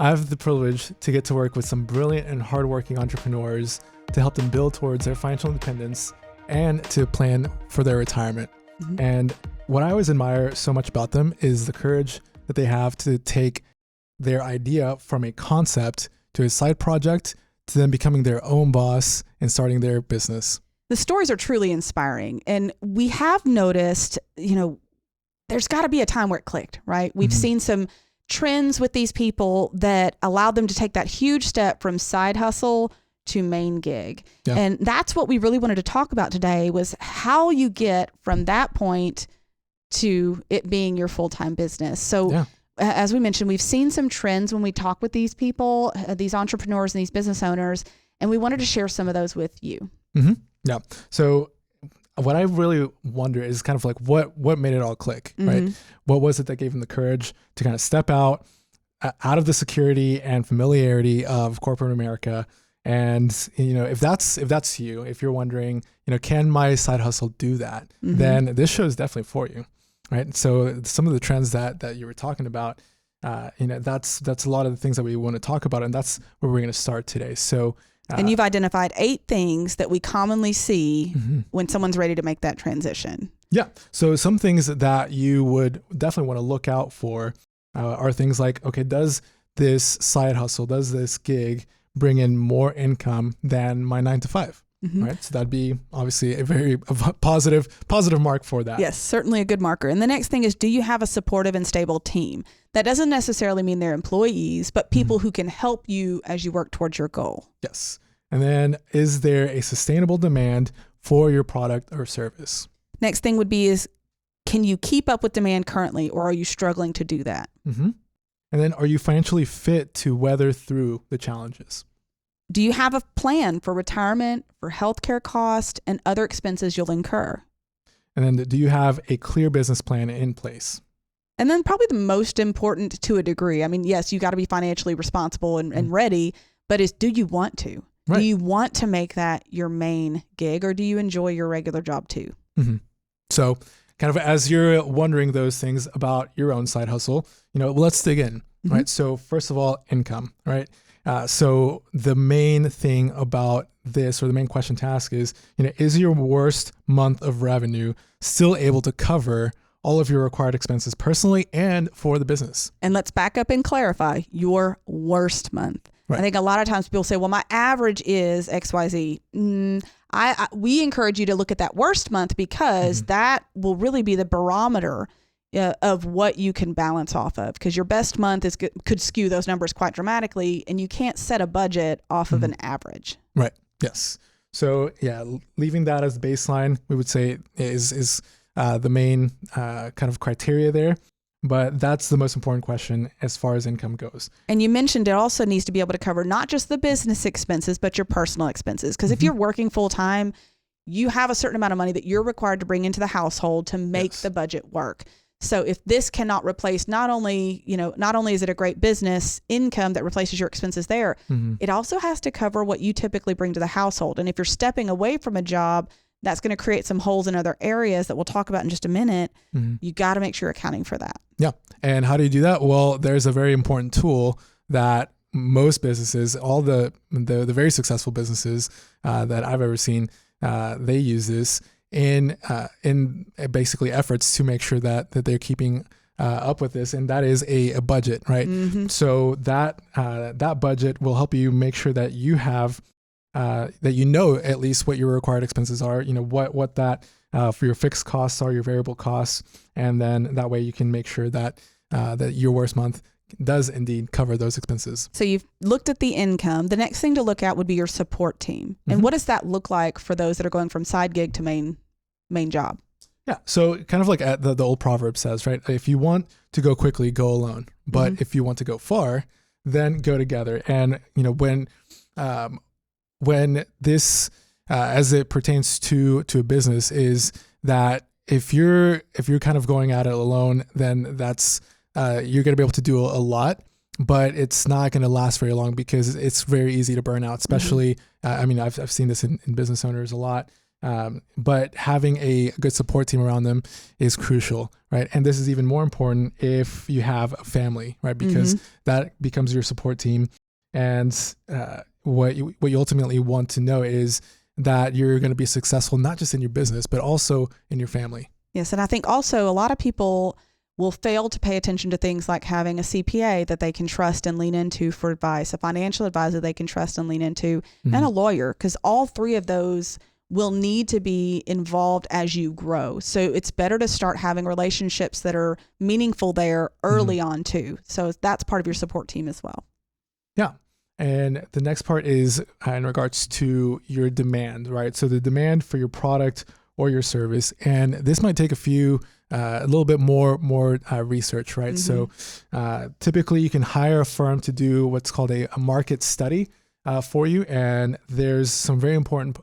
I have the privilege to get to work with some brilliant and hardworking entrepreneurs to help them build towards their financial independence and to plan for their retirement. And what I always admire so much about them is the courage that they have to take their idea from a concept to a side project to then becoming their own boss and starting their business. The stories are truly inspiring. And we have noticed, there's got to be a time where it clicked, right? We've seen some trends with these people that allowed them to take that huge step from side hustle to main gig. Yeah. And that's what we really wanted to talk about today, was how you get from that point to it being your full-time business. So as we mentioned, we've seen some trends when we talk with these people, these entrepreneurs and these business owners, and we wanted to share some of those with you. Yeah. So what I really wonder is kind of like what made it all click, right? What was it that gave them the courage to kind of step out of the security and familiarity of corporate America? And, if that's you, if you're wondering, can my side hustle do that? Then this show is definitely for you, right? So some of the trends that you were talking about, that's a lot of the things that we want to talk about, and that's where we're going to start today. So, and you've identified 8 things that we commonly see when someone's ready to make that transition. Yeah. So some things that you would definitely want to look out for are things like, okay, does this side hustle, does this gig bring in more income than my 9 to 5? Right. So that'd be obviously a positive mark for that. Yes, certainly a good marker. And the next thing is, do you have a supportive and stable team? That doesn't necessarily mean they're employees, but people who can help you as you work towards your goal. Yes. And then, is there a sustainable demand for your product or service? Next thing would be can you keep up with demand currently, or are you struggling to do that? And then, are you financially fit to weather through the challenges? Do you have a plan for retirement, for healthcare costs, and other expenses you'll incur? And then, do you have a clear business plan in place? And then probably the most important to a degree, I mean, yes, you got to be financially responsible and ready, but do you want to? Right. Do you want to make that your main gig, or do you enjoy your regular job too? So kind of as you're wondering those things about your own side hustle, let's dig in, right? So first of all, income, right? So the main thing about this, or the main question to ask is your worst month of revenue still able to cover all of your required expenses personally and for the business? And let's back up and clarify your worst month. Right. I think a lot of times people say, well, my average is XYZ. We encourage you to look at that worst month, because that will really be the barometer of what you can balance off of, because your best month could skew those numbers quite dramatically, and you can't set a budget off of an average. Right. Yes. So leaving that as the baseline, we would say is the main kind of criteria there. But that's the most important question as far as income goes. And you mentioned it also needs to be able to cover not just the business expenses, but your personal expenses. Because if you're working full time, you have a certain amount of money that you're required to bring into the household to make the budget work. So if this cannot replace, not only is it a great business income that replaces your expenses there, it also has to cover what you typically bring to the household. And if you're stepping away from a job, that's going to create some holes in other areas that we'll talk about in just a minute. You got to make sure you're accounting for that. Yeah. And how do you do that? Well, there's a very important tool that most businesses, all the very successful businesses that I've ever seen, they use this in basically efforts to make sure that they're keeping up with this, and that is a budget, right? So that budget will help you make sure that you have that at least what your required expenses are, what that for your fixed costs are, your variable costs, and then that way you can make sure that that your worst month does indeed cover those expenses. So you've looked at the income. The next thing to look at would be your support team. And what does that look like for those that are going from side gig to main job? Yeah. So kind of like the old proverb says, right? If you want to go quickly, go alone. But if you want to go far, then go together. And when this, as it pertains to a business, is that if you're kind of going at it alone, then that's you're going to be able to do a lot, but it's not going to last very long, because it's very easy to burn out. Especially, I've seen this in business owners a lot. But having a good support team around them is crucial, right? And this is even more important if you have a family, right? Because that becomes your support team. And what you ultimately want to know is that you're going to be successful, not just in your business, but also in your family. Yes. And I think also a lot of people will fail to pay attention to things like having a CPA that they can trust and lean into for advice, a financial advisor they can trust and lean into, and a lawyer, because all three of those will need to be involved as you grow. So it's better to start having relationships that are meaningful there early on too. So that's part of your support team as well. Yeah. And the next part is in regards to your demand, right? So the demand for your product or your service. And this might take a little bit more research, right? So typically you can hire a firm to do what's called a market study for you. And there's some very important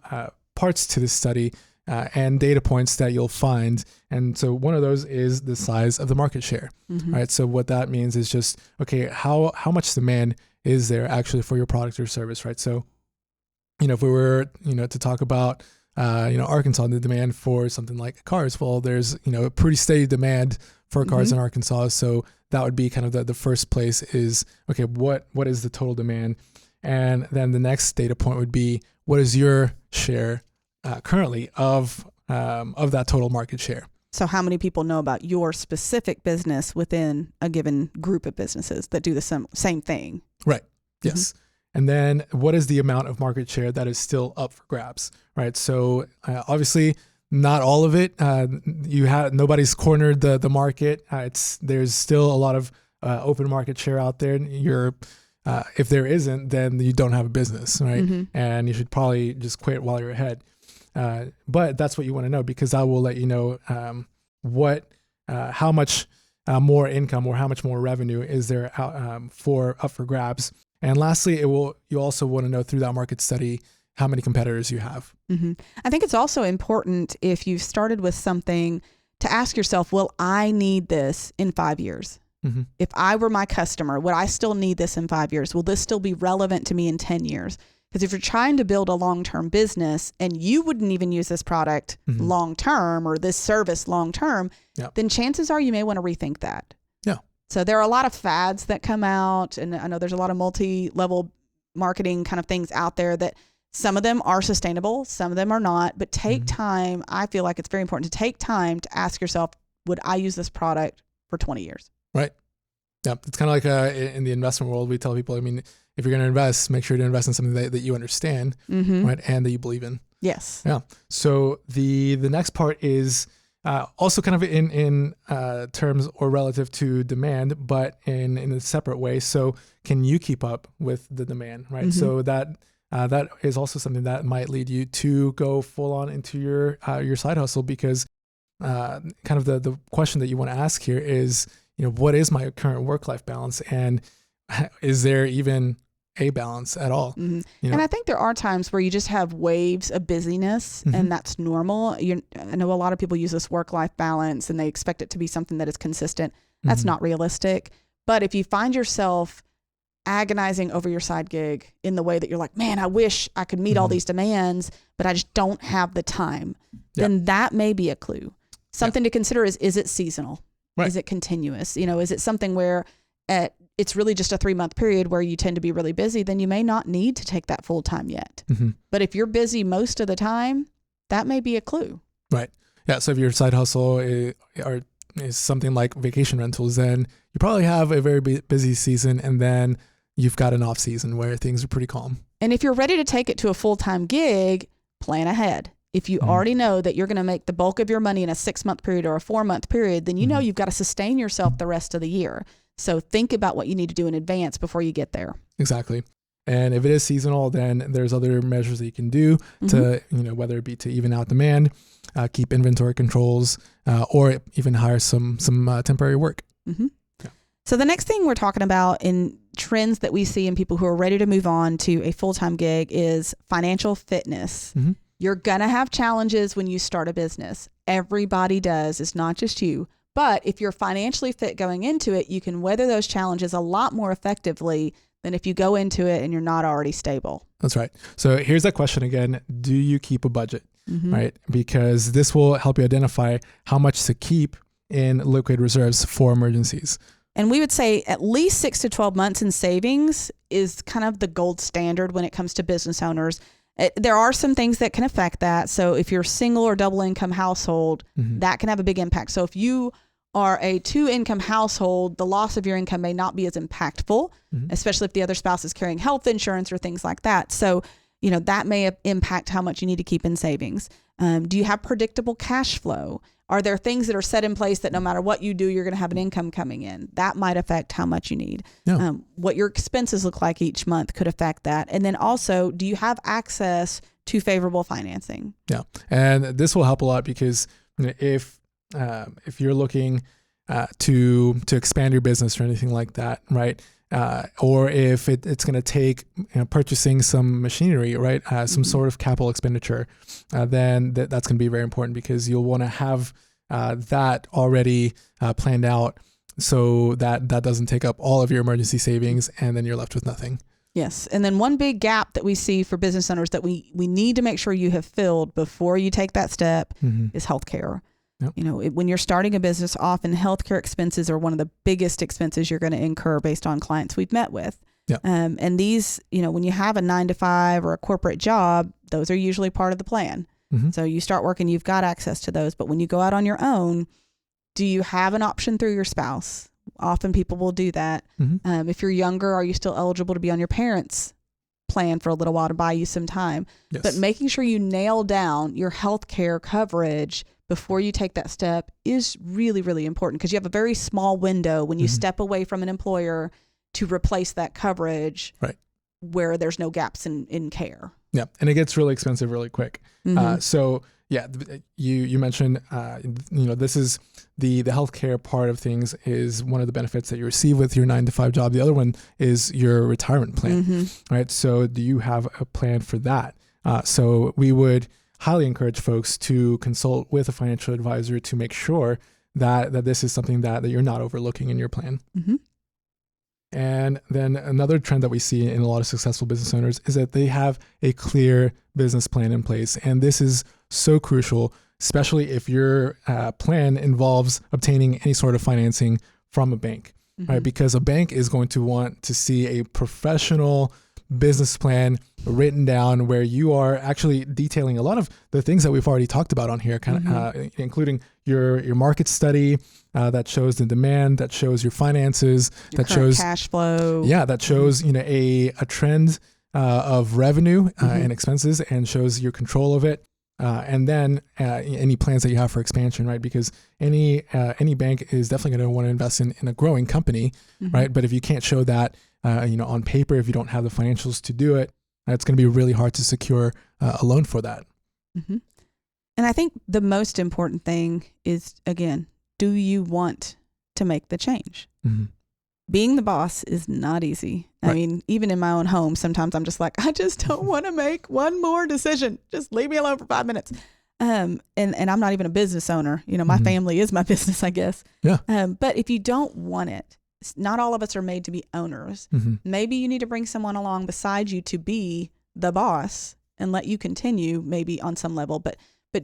parts to this study and data points that you'll find. And so one of those is the size of the market share, right? So what that means is just, okay, how much demand is there actually for your product or service, right? So, if we were, to talk about, Arkansas, the demand for something like cars, well, there's, a pretty steady demand for cars in Arkansas. So that would be kind of the first place is, okay, what is the total demand? And then the next data point would be, what is your share currently of that total market share? So how many people know about your specific business within a given group of businesses that do the same thing? Right. Yes. And then what is the amount of market share that is still up for grabs, right? So obviously not all of it. Nobody's cornered the market. There's still a lot of open market share out there. If there isn't, then you don't have a business, right? And you should probably just quit while you're ahead. But that's what you want to know, because that will let you know how much more income or how much more revenue is there up for grabs. And lastly, you also want to know through that market study how many competitors you have. I think it's also important, if you've started with something, to ask yourself, will I need this in 5 years? If I were my customer, would I still need this in 5 years? Will this still be relevant to me in 10 years? Because if you're trying to build a long-term business and you wouldn't even use this product long-term or this service long-term, then chances are you may want to rethink that. Yeah. So there are a lot of fads that come out, and I know there's a lot of multi-level marketing kind of things out there that some of them are sustainable, some of them are not, but take time. I feel like it's very important to take time to ask yourself, would I use this product for 20 years? Right. Yeah. It's kind of like in the investment world, we tell people, if you're going to invest, make sure to invest in something that you understand, right, and that you believe in. Yes. Yeah. So the next part is also kind of in terms or relative to demand, but in a separate way. So can you keep up with the demand, right? So that is also something that might lead you to go full on into your side hustle, because kind of the question that you want to ask here is, what is my current work-life balance, and is there even a balance at all? And I think there are times where you just have waves of busyness, and that's normal. I know a lot of people use this work-life balance and they expect it to be something that is consistent. That's not realistic. But if you find yourself agonizing over your side gig in the way that you're like, man, I wish I could meet all these demands, but I just don't have the time, then that may be a clue. Something to consider is it seasonal? Right. Is it continuous? Is it something where it's really just a 3-month period where you tend to be really busy? Then you may not need to take that full time yet. But if you're busy most of the time, that may be a clue. Right. Yeah. So if your side hustle is something like vacation rentals, then you probably have a very busy season, and then you've got an off season where things are pretty calm. And if you're ready to take it to a full-time gig, plan ahead. If you already know that you're going to make the bulk of your money in a 6-month period or a 4-month period, then you've got to sustain yourself the rest of the year. So think about what you need to do in advance before you get there. Exactly. And if it is seasonal, then there's other measures that you can do to, whether it be to even out demand, keep inventory controls, or even hire some temporary work. Yeah. So the next thing we're talking about in trends that we see in people who are ready to move on to a full-time gig is financial fitness. You're going to have challenges when you start a business. Everybody does. It's not just you. But if you're financially fit going into it, you can weather those challenges a lot more effectively than if you go into it and you're not already stable. That's right. So here's that question again. Do you keep a budget? right? Because this will help you identify how much to keep in liquid reserves for emergencies. And we would say at least 6 to 12 months in savings is kind of the gold standard when it comes to business owners. There are some things that can affect that. So if you're a single or double income household, that can have a big impact. So if you are a 2-income household, the loss of your income may not be as impactful, especially if the other spouse is carrying health insurance or things like that. So, that may impact how much you need to keep in savings. Do you have predictable cash flow? Are there things that are set in place that no matter what you do, you're going to have an income coming in? That might affect how much you need. Yeah. What your expenses look like each month could affect that. And then also, do you have access to favorable financing? Yeah. And this will help a lot because if you're looking to expand your business or anything like that, right? Or if it's going to take purchasing some machinery, right? Some sort of capital expenditure, then that's going to be very important because you'll want to have that already planned out so that doesn't take up all of your emergency savings and then you're left with nothing. Yes. And then one big gap that we see for business owners that we need to make sure you have filled before you take that step is healthcare. Yep. When you're starting a business, often healthcare expenses are one of the biggest expenses you're going to incur based on clients we've met with. Yep. And these, when you have a 9-to-5 or a corporate job, those are usually part of the plan. So you start working, you've got access to those. But when you go out on your own, do you have an option through your spouse? Often people will do that. If you're younger, are you still eligible to be on your parents' plan for a little while to buy you some time? Yes. But making sure you nail down your healthcare coverage before you take that step is really, really important because you have a very small window when you step away from an employer to replace that coverage, right, where there's no gaps in care. Yeah. And it gets really expensive really quick. So yeah, you mentioned, this is the healthcare part of things is one of the benefits that you receive with your 9-to-5 job. The other one is your retirement plan, right? So do you have a plan for that? So we would highly encourage folks to consult with a financial advisor to make sure that this is something that you're not overlooking in your plan. And then another trend that we see in a lot of successful business owners is that they have a clear business plan in place. And this is so crucial, especially if your plan involves obtaining any sort of financing from a bank, right? Because a bank is going to want to see a professional business plan written down where you are actually detailing a lot of the things that we've already talked about on here, including your market study that shows the demand, that shows your finances, your that shows cash flow. Yeah, that shows a trend of revenue and expenses and shows your control of it. And then any plans that you have for expansion, right? Because any bank is definitely going to want to invest in a growing company, right? But if you can't show that, on paper, if you don't have the financials to do it, it's going to be really hard to secure a loan for that. And I think the most important thing is, again, do you want to make the change? Being the boss is not easy. Right. I mean, even in my own home, sometimes I'm just like, I just don't want to make one more decision. Just leave me alone for 5 minutes. And I'm not even a business owner. My family is my business, I guess. Yeah. But if you don't want it, not all of us are made to be owners. Maybe you need to bring someone along beside you to be the boss and let you continue maybe on some level. But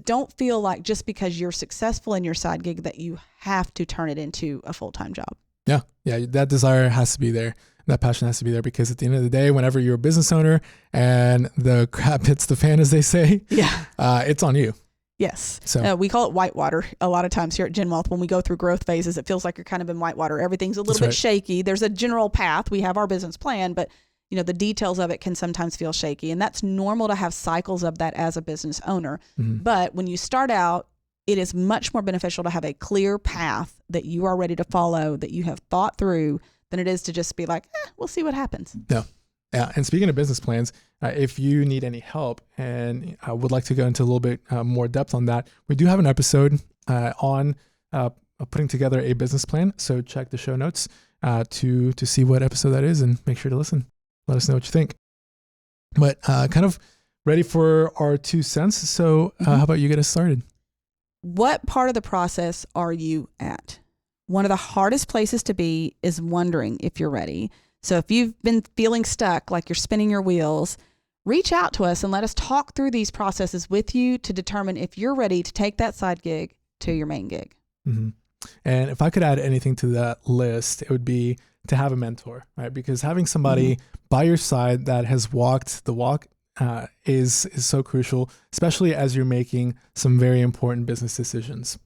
don't feel like just because you're successful in your side gig that you have to turn it into a full-time job. Yeah. That desire has to be there. That passion has to be there because at the end of the day, whenever you're a business owner and the crap hits the fan, as they say, it's on you. Yes. So we call it whitewater a lot of times here at Gen Wealth. When we go through growth phases, it feels like you're kind of in whitewater. Everything's a little bit shaky. There's a general path. We have our business plan, but the details of it can sometimes feel shaky. And that's normal to have cycles of that as a business owner. But when you start out, it is much more beneficial to have a clear path that you are ready to follow, that you have thought through, than it is to just be like, we'll see what happens. Yeah. And speaking of business plans, if you need any help and I would like to go into a little bit more depth on that, we do have an episode on putting together a business plan. So check the show notes to see what episode that is and make sure to listen. Let us know what you think. But kind of ready for our 2 cents. So how about you get us started? What part of the process are you at? One of the hardest places to be is wondering if you're ready. So if you've been feeling stuck, like you're spinning your wheels, reach out to us and let us talk through these processes with you to determine if you're ready to take that side gig to your main gig. Mm-hmm. And if I could add anything to that list, it would be to have a mentor, right? Because having somebody by your side that has walked the walk is so crucial, especially as you're making some very important business decisions.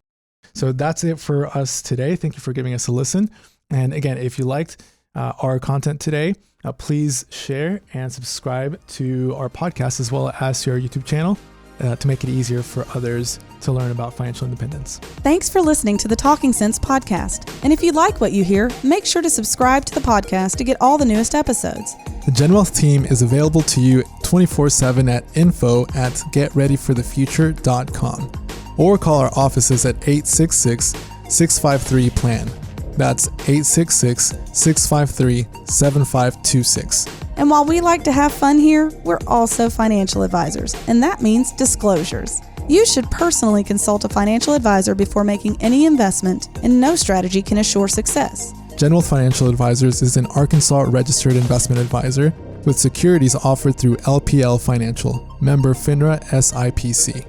So that's it for us today. Thank you for giving us a listen. And again, if you liked our content today, please share and subscribe to our podcast as well as to our YouTube channel to make it easier for others to learn about financial independence. Thanks for listening to the Talking Sense podcast. And if you like what you hear, make sure to subscribe to the podcast to get all the newest episodes. The Gen Wealth team is available to you 24/7 at info@getreadyforthefuture.com or call our offices at 866-653-PLAN. That's 866-653-7526. And while we like to have fun here, we're also financial advisors, and that means disclosures. You should personally consult a financial advisor before making any investment, and no strategy can assure success. Gen Wealth Financial Advisors is an Arkansas registered investment advisor with securities offered through LPL Financial, member FINRA SIPC.